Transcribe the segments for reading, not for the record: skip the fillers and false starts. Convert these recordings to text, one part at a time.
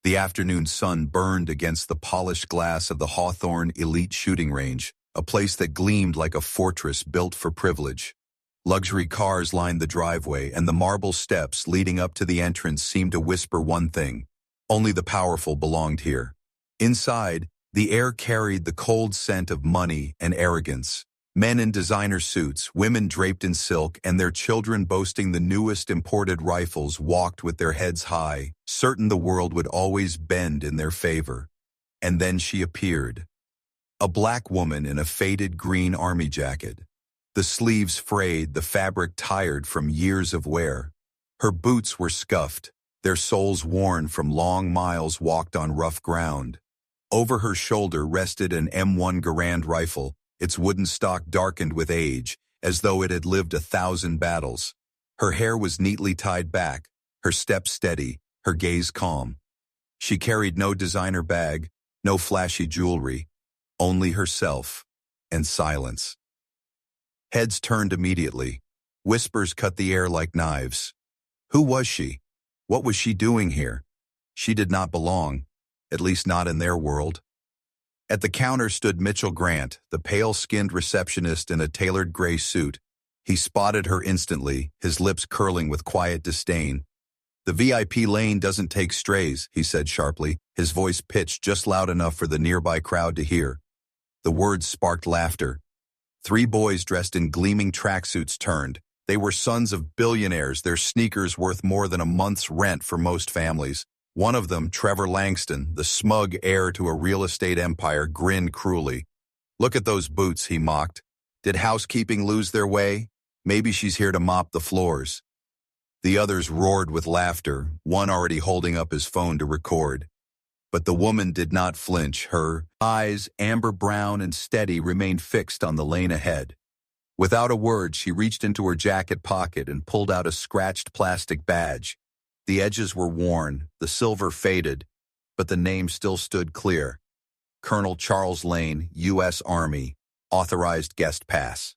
The afternoon sun burned against the polished glass of the Hawthorne Elite Shooting Range, a place that gleamed like a fortress built for privilege. Luxury cars lined the driveway, and the marble steps leading up to the entrance seemed to whisper one thing: only the powerful belonged here. Inside, the air carried the cold scent of money and arrogance. Men in designer suits, women draped in silk, and their children boasting the newest imported rifles walked with their heads high, certain the world would always bend in their favor. And then she appeared. A black woman in a faded green army jacket. The sleeves frayed, the fabric tired from years of wear. Her boots were scuffed, their soles worn from long miles walked on rough ground. Over her shoulder rested an M1 Garand rifle, its wooden stock darkened with age, as though it had lived 1,000 battles. Her hair was neatly tied back, her step steady, her gaze calm. She carried no designer bag, no flashy jewelry, only herself and silence. Heads turned immediately. Whispers cut the air like knives. Who was she? What was she doing here? She did not belong, at least not in their world. At the counter stood Mitchell Grant, the pale-skinned receptionist in a tailored gray suit. He spotted her instantly, his lips curling with quiet disdain. "The VIP lane doesn't take strays," he said sharply, his voice pitched just loud enough for the nearby crowd to hear. The words sparked laughter. 3 boys dressed in gleaming tracksuits turned. They were sons of billionaires, their sneakers worth more than a month's rent for most families. One of them, Trevor Langston, the smug heir to a real estate empire, grinned cruelly. "Look at those boots," he mocked. "Did housekeeping lose their way? Maybe she's here to mop the floors." The others roared with laughter, one already holding up his phone to record. But the woman did not flinch. Her eyes, amber brown and steady, remained fixed on the lane ahead. Without a word, she reached into her jacket pocket and pulled out a scratched plastic badge. The edges were worn, the silver faded, but the name still stood clear. Colonel Charles Lane, U.S. Army, authorized guest pass.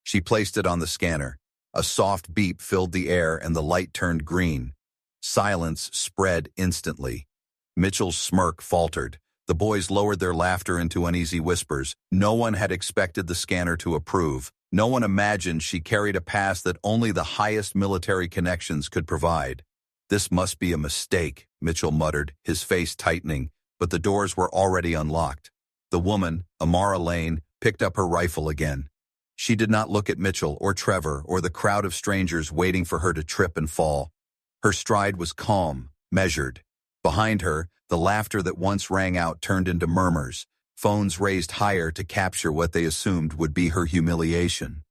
She placed it on the scanner. A soft beep filled the air and the light turned green. Silence spread instantly. Mitchell's smirk faltered. The boys lowered their laughter into uneasy whispers. No one had expected the scanner to approve. No one imagined she carried a pass that only the highest military connections could provide. "This must be a mistake," Mitchell muttered, his face tightening, but the doors were already unlocked. The woman, Amara Lane, picked up her rifle again. She did not look at Mitchell or Trevor or the crowd of strangers waiting for her to trip and fall. Her stride was calm, measured. Behind her, the laughter that once rang out turned into murmurs, phones raised higher to capture what they assumed would be her humiliation.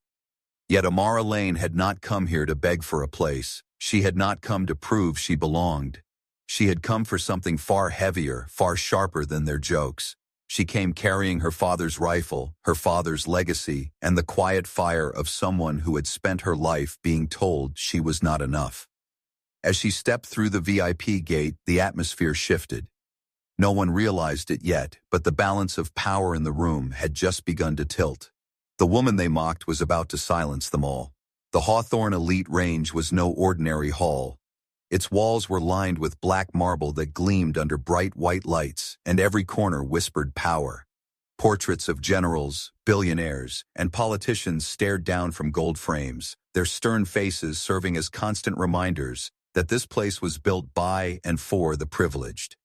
Yet Amara Lane had not come here to beg for a place. She had not come to prove she belonged. She had come for something far heavier, far sharper than their jokes. She came carrying her father's rifle, her father's legacy, and the quiet fire of someone who had spent her life being told she was not enough. As she stepped through the VIP gate, the atmosphere shifted. No one realized it yet, but the balance of power in the room had just begun to tilt. The woman they mocked was about to silence them all. The Hawthorne Elite Range was no ordinary hall. Its walls were lined with black marble that gleamed under bright white lights, and every corner whispered power. Portraits of generals, billionaires, and politicians stared down from gold frames, their stern faces serving as constant reminders that this place was built by and for the privileged.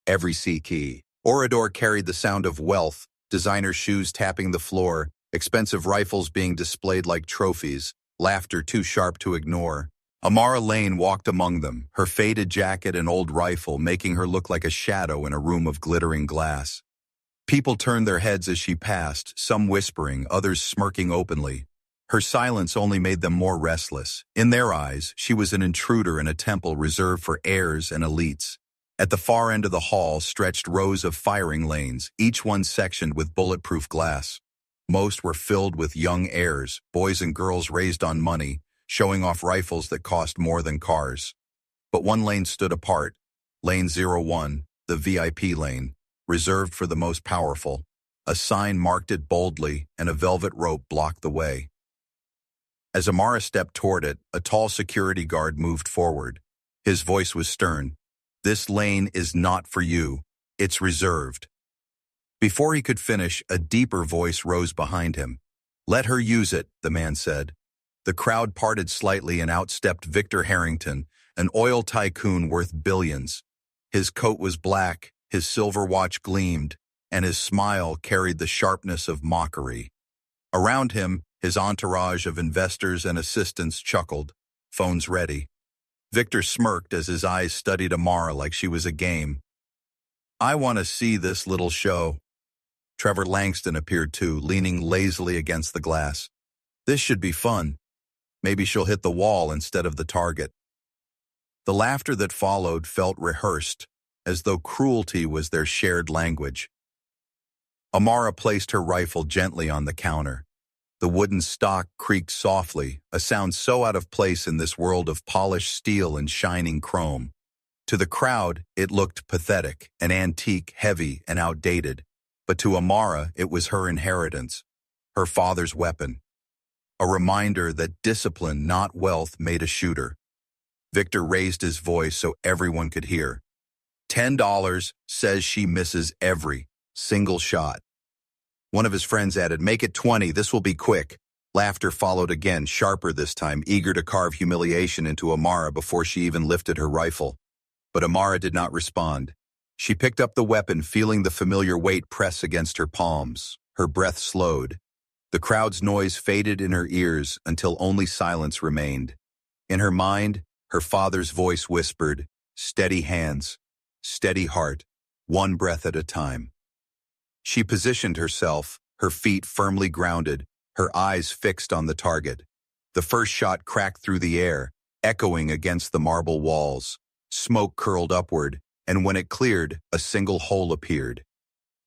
Every key corridor carried the sound of wealth, designer shoes tapping the floor, expensive rifles being displayed like trophies, laughter too sharp to ignore. Amara Lane walked among them, her faded jacket and old rifle making her look like a shadow in a room of glittering glass. People turned their heads as she passed, some whispering, others smirking openly. Her silence only made them more restless. In their eyes, she was an intruder in a temple reserved for heirs and elites. At the far end of the hall stretched rows of firing lanes, each one sectioned with bulletproof glass. Most were filled with young heirs, boys and girls raised on money, showing off rifles that cost more than cars. But one lane stood apart, Lane 01, the VIP lane, reserved for the most powerful. A sign marked it boldly, and a velvet rope blocked the way. As Amara stepped toward it, a tall security guard moved forward. His voice was stern. This lane is not for you. It's reserved. Before he could finish, a deeper voice rose behind him. Let her use it, the man said. The crowd parted slightly and outstepped Victor Harrington, an oil tycoon worth billions. His coat was black, his silver watch gleamed, and his smile carried the sharpness of mockery. Around him, his entourage of investors and assistants chuckled, phones ready. Victor smirked as his eyes studied Amara like she was a game. I want to see this little show. Trevor Langston appeared too, leaning lazily against the glass. This should be fun. Maybe she'll hit the wall instead of the target. The laughter that followed felt rehearsed, as though cruelty was their shared language. Amara placed her rifle gently on the counter. The wooden stock creaked softly, a sound so out of place in this world of polished steel and shining chrome. To the crowd, it looked pathetic, an antique, heavy, and outdated. But to Amara, it was her inheritance, her father's weapon. A reminder that discipline, not wealth, made a shooter. Victor raised his voice so everyone could hear. $10 says she misses every single shot. One of his friends added, make it 20, this will be quick. Laughter followed again, sharper this time, eager to carve humiliation into Amara before she even lifted her rifle. But Amara did not respond. She picked up the weapon, feeling the familiar weight press against her palms. Her breath slowed. The crowd's noise faded in her ears until only silence remained. In her mind, her father's voice whispered, steady hands, steady heart, one breath at a time. She positioned herself, her feet firmly grounded, her eyes fixed on the target. The first shot cracked through the air, echoing against the marble walls. Smoke curled upward, and when it cleared, a single hole appeared.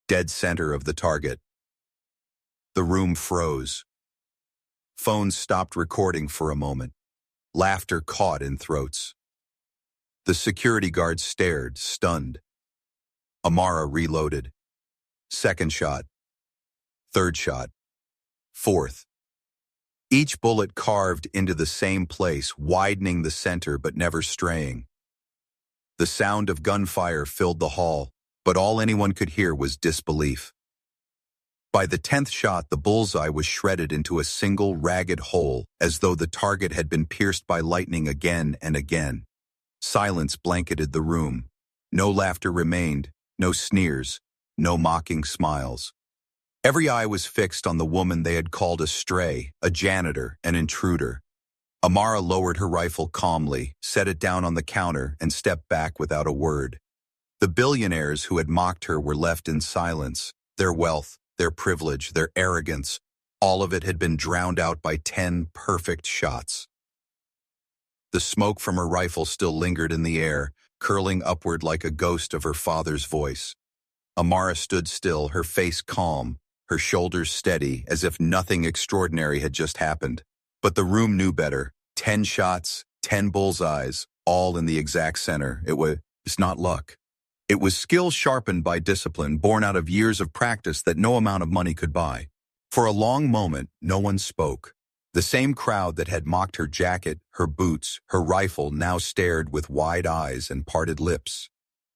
Dead center of the target. The room froze. Phones stopped recording for a moment. Laughter caught in throats. The security guards stared, stunned. Amara reloaded. Second shot. Third shot. Fourth. Each bullet carved into the same place, widening the center but never straying. The sound of gunfire filled the hall, but all anyone could hear was disbelief. By the 10th shot, the bullseye was shredded into a single ragged hole, as though the target had been pierced by lightning again and again. Silence blanketed the room. No laughter remained, no sneers, no mocking smiles. Every eye was fixed on the woman they had called a stray, a janitor, an intruder. Amara lowered her rifle calmly, set it down on the counter, and stepped back without a word. The billionaires who had mocked her were left in silence. Their wealth, their privilege, their arrogance, all of it had been drowned out by 10 perfect shots. The smoke from her rifle still lingered in the air, curling upward like a ghost of her father's voice. Amara stood still, her face calm, her shoulders steady, as if nothing extraordinary had just happened. But the room knew better. 10 shots, 10 bullseyes, all in the exact center. It's not luck. It was skill sharpened by discipline, born out of years of practice that no amount of money could buy. For a long moment, no one spoke. The same crowd that had mocked her jacket, her boots, her rifle now stared with wide eyes and parted lips.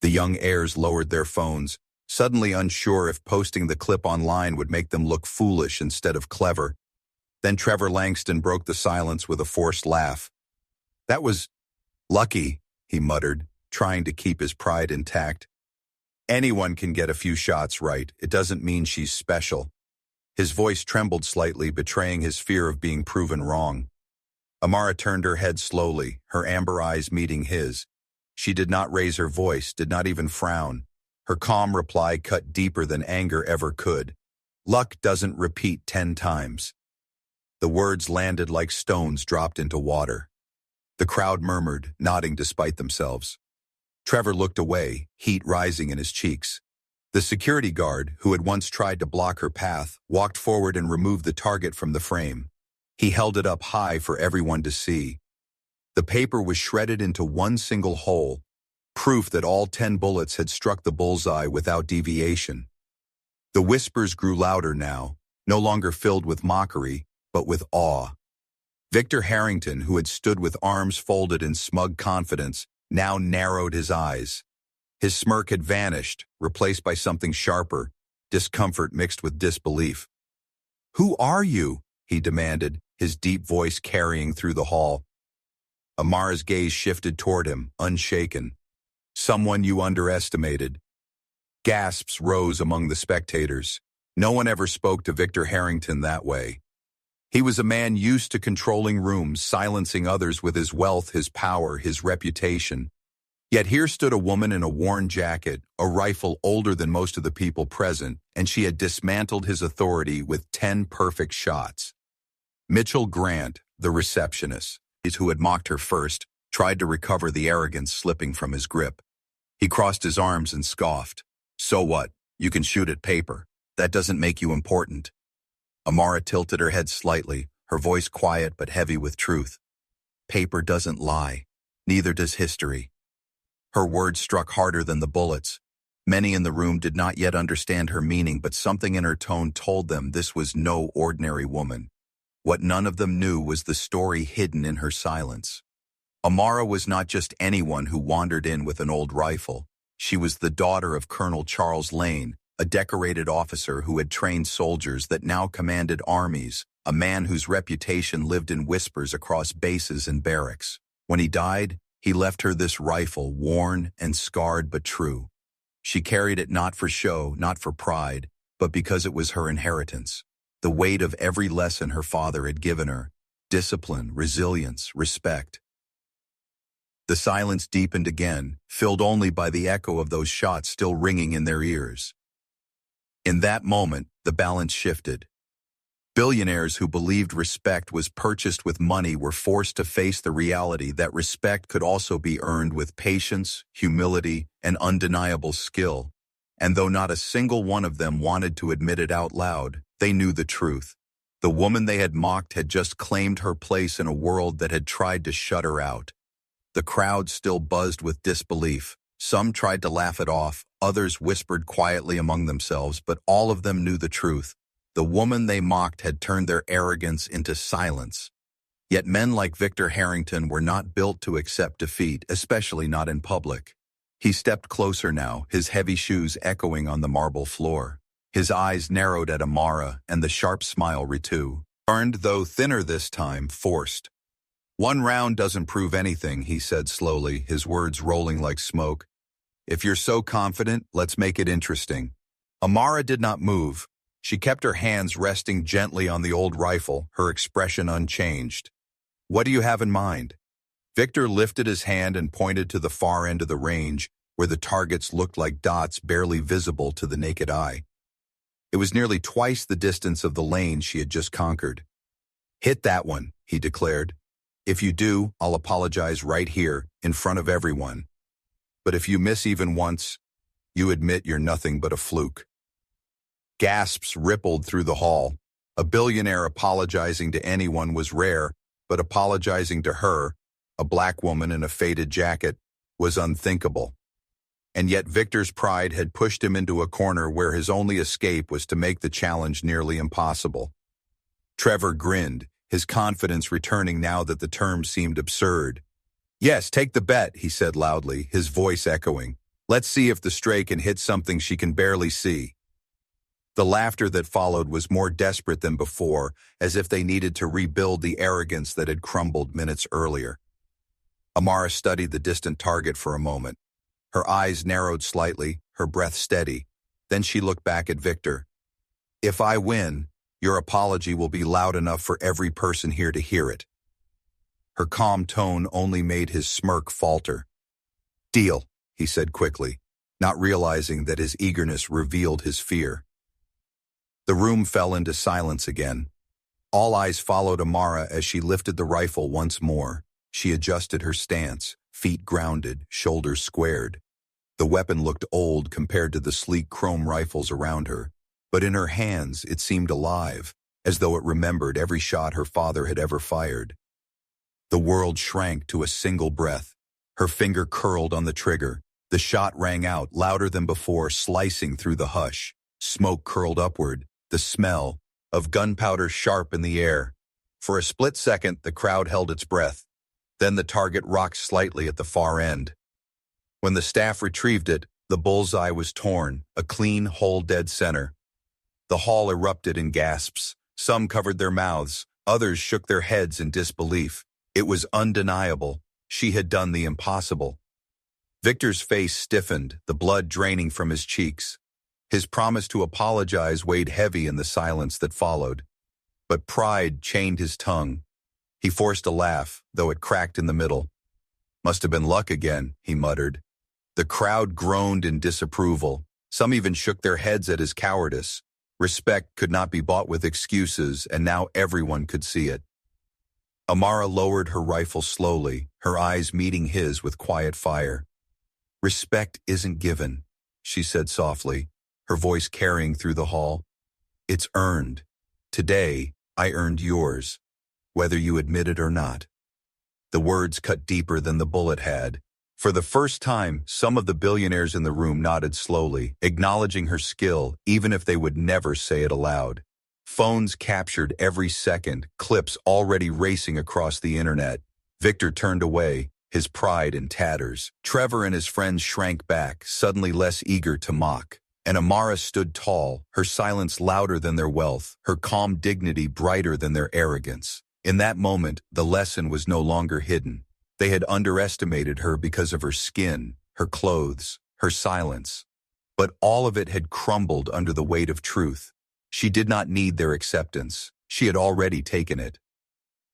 The young heirs lowered their phones, suddenly unsure if posting the clip online would make them look foolish instead of clever. Then Trevor Langston broke the silence with a forced laugh. That was lucky, he muttered, trying to keep his pride intact. Anyone can get a few shots right. It doesn't mean she's special. His voice trembled slightly, betraying his fear of being proven wrong. Amara turned her head slowly, her amber eyes meeting his. She did not raise her voice, did not even frown. Her calm reply cut deeper than anger ever could. Luck doesn't repeat 10 times. The words landed like stones dropped into water. The crowd murmured, nodding despite themselves. Trevor looked away, heat rising in his cheeks. The security guard, who had once tried to block her path, walked forward and removed the target from the frame. He held it up high for everyone to see. The paper was shredded into one single hole, proof that all 10 bullets had struck the bullseye without deviation. The whispers grew louder now, no longer filled with mockery, but with awe. Victor Harrington, who had stood with arms folded in smug confidence, now narrowed his eyes. His smirk had vanished, replaced by something sharper, discomfort mixed with disbelief. "Who are you?" he demanded, his deep voice carrying through the hall. Amara's gaze shifted toward him, unshaken. "Someone you underestimated." Gasps rose among the spectators. No one ever spoke to Victor Harrington that way. He was a man used to controlling rooms, silencing others with his wealth, his power, his reputation. Yet here stood a woman in a worn jacket, a rifle older than most of the people present, and she had dismantled his authority with 10 perfect shots. Mitchell Grant, the receptionist, who had mocked her first, tried to recover the arrogance slipping from his grip. He crossed his arms and scoffed. "So what? You can shoot at paper. That doesn't make you important." Amara tilted her head slightly, her voice quiet but heavy with truth. "Paper doesn't lie. Neither does history." Her words struck harder than the bullets. Many in the room did not yet understand her meaning, but something in her tone told them this was no ordinary woman. What none of them knew was the story hidden in her silence. Amara was not just anyone who wandered in with an old rifle. She was the daughter of Colonel Charles Lane, a decorated officer who had trained soldiers that now commanded armies, a man whose reputation lived in whispers across bases and barracks. When he died, he left her this rifle, worn and scarred but true. She carried it not for show, not for pride, but because it was her inheritance. The weight of every lesson her father had given her: discipline, resilience, respect. The silence deepened again, filled only by the echo of those shots still ringing in their ears. In that moment, the balance shifted. Billionaires who believed respect was purchased with money were forced to face the reality that respect could also be earned with patience, humility, and undeniable skill. And though not a single one of them wanted to admit it out loud, they knew the truth. The woman they had mocked had just claimed her place in a world that had tried to shut her out. The crowd still buzzed with disbelief. Some tried to laugh it off, others whispered quietly among themselves, but all of them knew the truth. The woman they mocked had turned their arrogance into silence. Yet men like Victor Harrington were not built to accept defeat, especially not in public. He stepped closer now, his heavy shoes echoing on the marble floor. His eyes narrowed at Amara, and the sharp smile returned, though thinner this time, forced. "One round doesn't prove anything," he said slowly, his words rolling like smoke. "If you're so confident, let's make it interesting." Amara did not move. She kept her hands resting gently on the old rifle, her expression unchanged. "What do you have in mind?" Victor lifted his hand and pointed to the far end of the range, where the targets looked like dots barely visible to the naked eye. It was nearly twice the distance of the lane she had just conquered. "Hit that one," he declared. "If you do, I'll apologize right here, in front of everyone. But if you miss even once, you admit you're nothing but a fluke." Gasps rippled through the hall. A billionaire apologizing to anyone was rare, but apologizing to her, a black woman in a faded jacket, was unthinkable. And yet Victor's pride had pushed him into a corner where his only escape was to make the challenge nearly impossible. Trevor grinned, his confidence returning now that the term seemed absurd. "Yes, take the bet," he said loudly, his voice echoing. "Let's see if the stray can hit something she can barely see." The laughter that followed was more desperate than before, as if they needed to rebuild the arrogance that had crumbled minutes earlier. Amara studied the distant target for a moment. Her eyes narrowed slightly, her breath steady. Then she looked back at Victor. "If I win, your apology will be loud enough for every person here to hear it." Her calm tone only made his smirk falter. "Deal," he said quickly, not realizing that his eagerness revealed his fear. The room fell into silence again. All eyes followed Amara as she lifted the rifle once more. She adjusted her stance, feet grounded, shoulders squared. The weapon looked old compared to the sleek chrome rifles around her, but in her hands it seemed alive, as though it remembered every shot her father had ever fired. The world shrank to a single breath. Her finger curled on the trigger. The shot rang out, louder than before, slicing through the hush. Smoke curled upward, the smell of gunpowder sharp in the air. For a split second, the crowd held its breath. Then the target rocked slightly at the far end. When the staff retrieved it, The bullseye was torn, a clean hole dead center. The hall erupted in gasps. Some covered their mouths, others shook their heads in disbelief. It was undeniable. She had done the impossible. Victor's face stiffened, the blood draining from his cheeks. His promise to apologize weighed heavy in the silence that followed. But pride chained his tongue. He forced a laugh, though it cracked in the middle. "Must have been luck again," he muttered. The crowd groaned in disapproval. Some even shook their heads at his cowardice. Respect could not be bought with excuses, and now everyone could see it. Amara lowered her rifle slowly, her eyes meeting his with quiet fire. "Respect isn't given," she said softly, her voice carrying through the hall. "It's earned. Today, I earned yours, whether you admit it or not." The words cut deeper than the bullet had. For the first time, some of the billionaires in the room nodded slowly, acknowledging her skill, even if they would never say it aloud. Phones captured every second, clips already racing across the internet. Victor turned away, his pride in tatters. Trevor and his friends shrank back, suddenly less eager to mock. And Amara stood tall, her silence louder than their wealth, her calm dignity brighter than their arrogance. In that moment, the lesson was no longer hidden. They had underestimated her because of her skin, her clothes, her silence. But all of it had crumbled under the weight of truth. She did not need their acceptance. She had already taken it.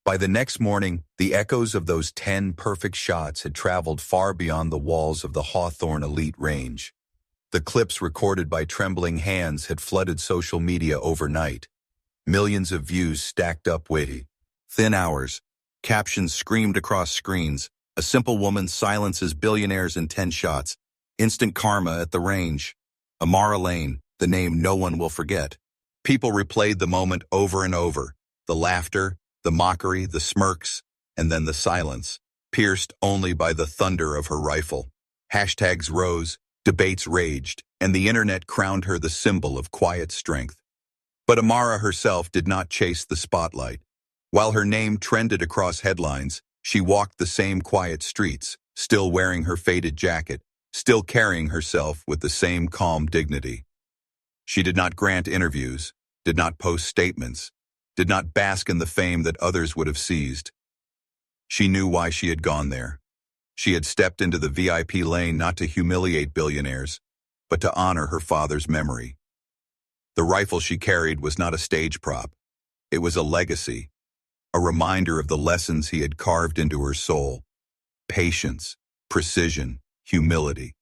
By the next morning, the echoes of those 10 perfect shots had traveled far beyond the walls of the Hawthorne elite range. The clips recorded by trembling hands had flooded social media overnight. Millions of views stacked up within hours. Captions screamed across screens. "A simple woman silences billionaires in 10 shots. Instant karma at the range." Amara Lane, the name no one will forget. People replayed the moment over and over. The laughter, the mockery, the smirks, and then the silence, pierced only by the thunder of her rifle. Hashtags rose, debates raged, and the internet crowned her the symbol of quiet strength. But Amara herself did not chase the spotlight. While her name trended across headlines, she walked the same quiet streets, still wearing her faded jacket, still carrying herself with the same calm dignity. She did not grant interviews, did not post statements, did not bask in the fame that others would have seized. She knew why she had gone there. She had stepped into the VIP lane not to humiliate billionaires, but to honor her father's memory. The rifle she carried was not a stage prop. It was a legacy, a reminder of the lessons he had carved into her soul: patience, precision, humility.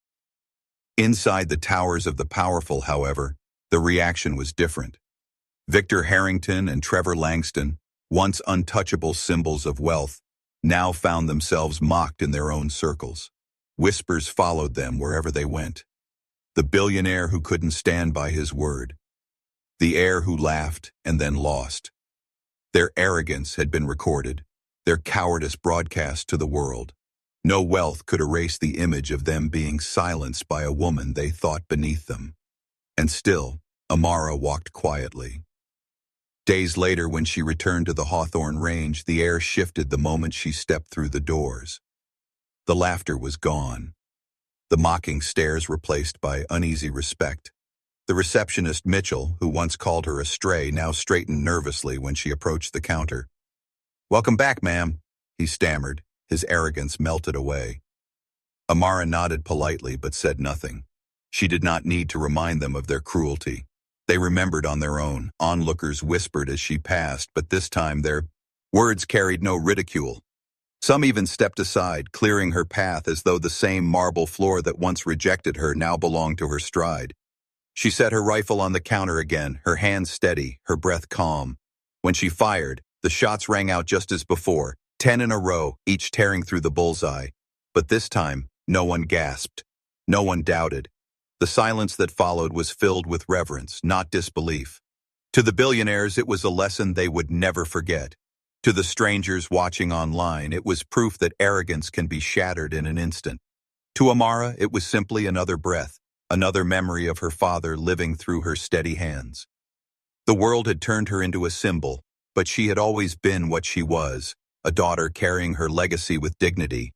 Inside the towers of the powerful, however, the reaction was different. Victor Harrington and Trevor Langston, once untouchable symbols of wealth, now found themselves mocked in their own circles. Whispers followed them wherever they went. The billionaire who couldn't stand by his word. The heir who laughed and then lost. Their arrogance had been recorded, their cowardice broadcast to the world. No wealth could erase the image of them being silenced by a woman they thought beneath them. And still, Amara walked quietly. Days later, when she returned to the Hawthorne range, the air shifted the moment she stepped through the doors. The laughter was gone. The mocking stares replaced by uneasy respect. The receptionist, Mitchell, who once called her a stray, now straightened nervously when she approached the counter. "Welcome back, ma'am," he stammered, his arrogance melted away. Amara nodded politely but said nothing. She did not need to remind them of their cruelty. They remembered on their own. Onlookers whispered as she passed, but this time their words carried no ridicule. Some even stepped aside, clearing her path as though the same marble floor that once rejected her now belonged to her stride. She set her rifle on the counter again, her hands steady, her breath calm. When she fired, the shots rang out just as before, 10 in a row, each tearing through the bullseye. But this time, no one gasped. No one doubted. The silence that followed was filled with reverence, not disbelief. To the billionaires, it was a lesson they would never forget. To the strangers watching online, it was proof that arrogance can be shattered in an instant. To Amara, it was simply another breath, another memory of her father living through her steady hands. The world had turned her into a symbol, but she had always been what she was, a daughter carrying her legacy with dignity.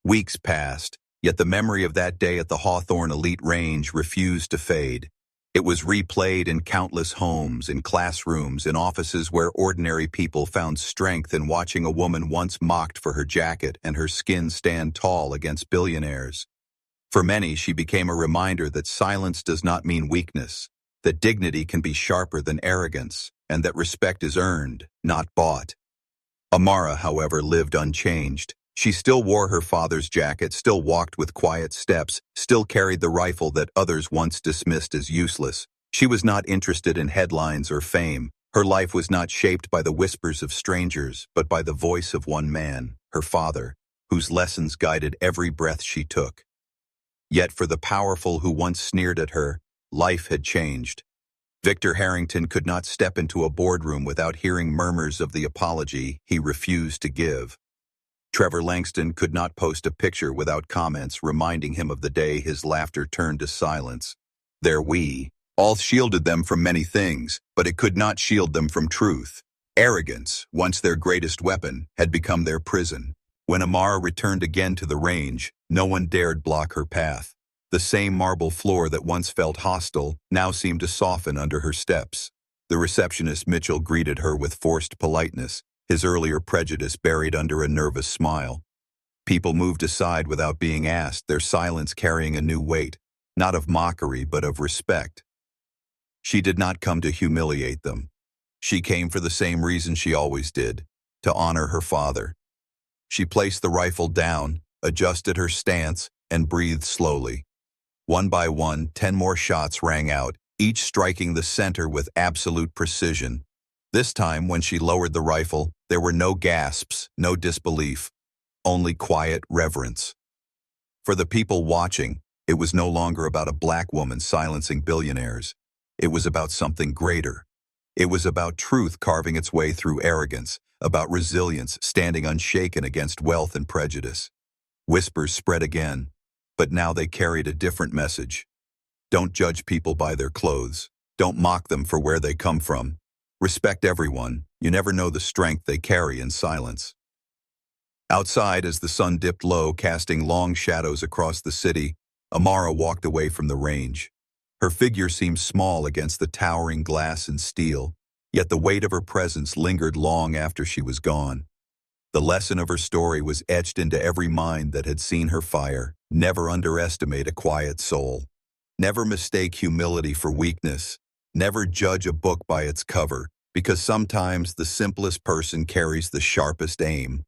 Weeks passed, Yet the memory of that day at the Hawthorne Elite Range refused to fade. It was replayed in countless homes, in classrooms, in offices where ordinary people found strength in watching a woman once mocked for her jacket and her skin stand tall against billionaires. For many, she became a reminder that silence does not mean weakness, that dignity can be sharper than arrogance, and that respect is earned, not bought. Amara, however, lived unchanged. She still wore her father's jacket, still walked with quiet steps, still carried the rifle that others once dismissed as useless. She was not interested in headlines or fame. Her life was not shaped by the whispers of strangers, but by the voice of one man, her father, whose lessons guided every breath she took. Yet for the powerful who once sneered at her, life had changed. Victor Harrington could not step into a boardroom without hearing murmurs of the apology he refused to give. Trevor Langston could not post a picture without comments reminding him of the day his laughter turned to silence. Their we all shielded them from many things, but it could not shield them from truth. Arrogance, once their greatest weapon, had become their prison. When Amara returned again to the range, no one dared block her path. The same marble floor that once felt hostile now seemed to soften under her steps. The receptionist Mitchell greeted her with forced politeness, his earlier prejudice buried under a nervous smile. People moved aside without being asked, their silence carrying a new weight, not of mockery but of respect. She did not come to humiliate them. She came for the same reason she always did, to honor her father. She placed the rifle down, adjusted her stance, and breathed slowly. One by one, 10 more shots rang out, each striking the center with absolute precision. This time, when she lowered the rifle, there were no gasps, no disbelief, only quiet reverence. For the people watching, it was no longer about a black woman silencing billionaires. It was about something greater. It was about truth carving its way through arrogance, about resilience standing unshaken against wealth and prejudice. Whispers spread again, but now they carried a different message. Don't judge people by their clothes. Don't mock them for where they come from. Respect everyone. You never know the strength they carry in silence. Outside, as the sun dipped low, casting long shadows across the city, Amara walked away from the range. Her figure seemed small against the towering glass and steel, yet the weight of her presence lingered long after she was gone. The lesson of her story was etched into every mind that had seen her fire. Never underestimate a quiet soul. Never mistake humility for weakness. Never judge a book by its cover, because sometimes the simplest person carries the sharpest aim.